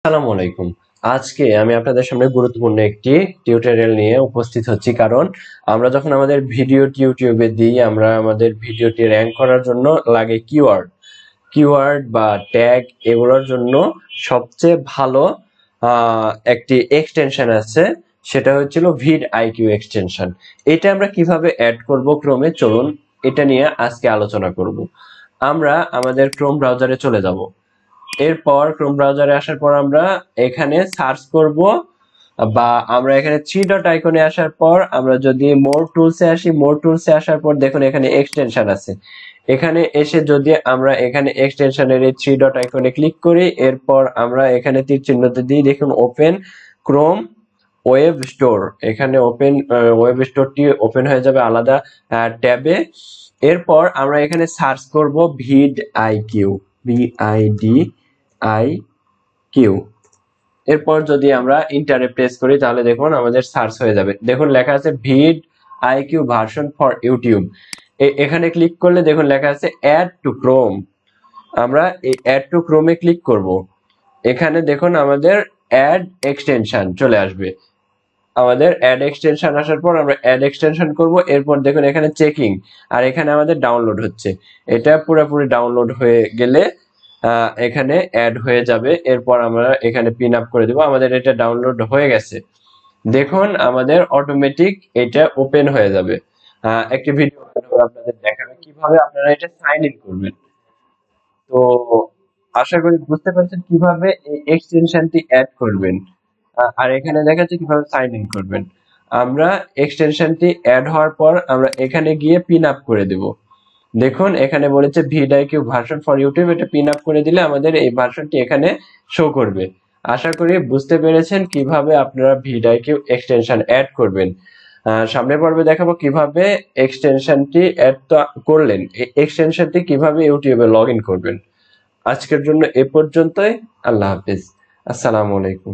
আসসালামু আলাইকুম। আজকে আমি আপনাদের সামনে গুরুত্বপূর্ণ একটি টিউটোরিয়াল নিয়ে উপস্থিত হচ্ছি, কারণ আমরা যখন আমাদের ভিডিওটি ইউটিউবে দিই, আমরা আমাদের ভিডিওটি র্যাঙ্ক করার জন্য লাগে কিওয়ার্ড বা ট্যাগ। এগুলোর জন্য সবচেয়ে ভালো একটি এক্সটেনশন আছে, সেটা হচ্ছিল ভিড আইকিউ এক্সটেনশন। এটা আমরা কিভাবে অ্যাড করব ক্রোমে, চলুন এটা নিয়ে আজকে আলোচনা করব। আমরা আমাদের ক্রোম ব্রাউজারে চলে যাব। এরপর ক্রোম ব্রাউজারে আসার পর আমরা এখানে সার্চ করব, বা আমরা এখানে থ্রি ডট আইকনে আসার পর আমরা যদি মোর টুলসে আসি, মোর টুলসে আসার পর দেখুন এখানে এক্সটেনশন আছে। এখানে এসে যদি আমরা এখানে এক্সটেনশনের এই থ্রি ডট আইকনে ক্লিক করি, এরপর আমরা এখানে তীর চিহ্নতে দিই, দেখুন ওপেন ক্রোম ওয়েব স্টোর। এখানে ওপেন ওয়েব স্টোরটি ওপেন হয়ে যাবে আলাদা ট্যাবে। এরপর আমরা এখানে সার্চ করব ভিড আইকিউ, VID-IQ। এরপর যদি আমরা ইন্টারে প্রেস করি তাহলে দেখুন আমাদের সার্চ হয়ে যাবে। দেখুন লেখা আছে vidIQ version for YouTube. এখানে ক্লিক করলে দেখুন লেখা আছে অ্যাড টু ক্রোম। আমরা এই অ্যাড টু ক্রোমে ক্লিক করব। এখানে দেখুন আমাদের অ্যাড এক্সটেনশন চলে আসবে। আমাদের অ্যাড এক্সটেনশন আসার পর আমরা অ্যাড এক্সটেনশন করব। এরপর দেখুন এখানে চেকিং, আর এখানে আমাদের ডাউনলোড হচ্ছে। এটা পুরোপুরি ডাউনলোড হয়ে গেলে এখানে অ্যাড হয়ে যাবে। এরপর আমরা এখানে পিন আপ করে দেব। আমাদের এটা ডাউনলোড হয়ে গেছে। দেখুন আমাদের অটোমেটিক এটা ওপেন হয়ে যাবে। একটি ভিডিও আপনাদের দেখাবে কিভাবে আপনারা এটা সাইন ইন করবেন। তো আশা করি বুঝতে পারছেন কিভাবে এই এক্সটেনশনটি অ্যাড করবেন। আর এখানে দেখাচ্ছে কিভাবে সাইন ইন করবেন। আমরা এক্সটেনশনটি অ্যাড হওয়ার পর আমরা এখানে গিয়ে পিন আপ করে দেব। দেখুন এখানে বলেছে ভিডআইকিউ ভার্সন ফর ইউটিউব, এটা পিন আপ করে দিলে আমাদের এই ভার্সনটি এখানে শো করবে। আশা করি বুঝতে পেরেছেন কিভাবে আপনারা ভিডআইকিউ এক্সটেনশন অ্যাড করবেন। সামনের পর্বে দেখাবো কিভাবে এক্সটেনশনটি অ্যাড করলেন, এক্সটেনশনটি কিভাবে ইউটিউবে লগ ইন করবেন। আজকের জন্য এ পর্যন্তই। আল্লাহ হাফিজ। আসসালামু আলাইকুম।